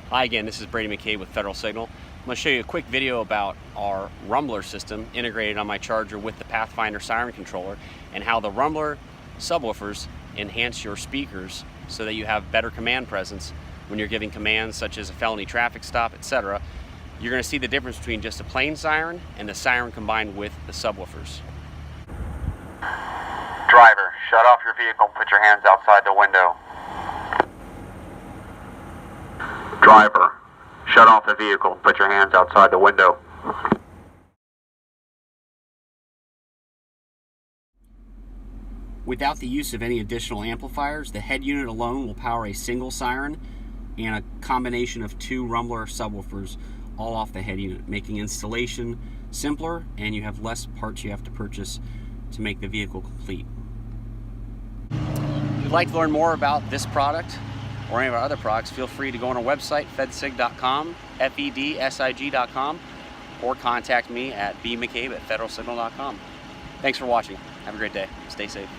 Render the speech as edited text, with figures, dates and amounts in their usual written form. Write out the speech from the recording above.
Hi again, this is Brady McCabe with Federal Signal. I'm going to show you a quick video about our rumbler system integrated on my Charger with the Pathfinder siren controller, and how the rumbler subwoofers enhance your speakers so that you have better command presence when you're giving commands such as a felony traffic stop, etc. You're going to see the difference between just a plain siren and the siren combined with the subwoofers. Driver, shut off your vehicle and put your hands outside the window. Driver, shut off the vehicle and put your hands outside the window. Without the use of any additional amplifiers, the head unit alone will power a single siren and a combination of two rumbler subwoofers all off the head unit, making installation simpler, and you have less parts you have to purchase to make the vehicle complete. If you'd like to learn more about this product or any of our other products, feel free to go on our website, fedsig.com, fedsig.com, or contact me at bmccabe@federalsignal.com. Thanks for watching. Have a great day. Stay safe.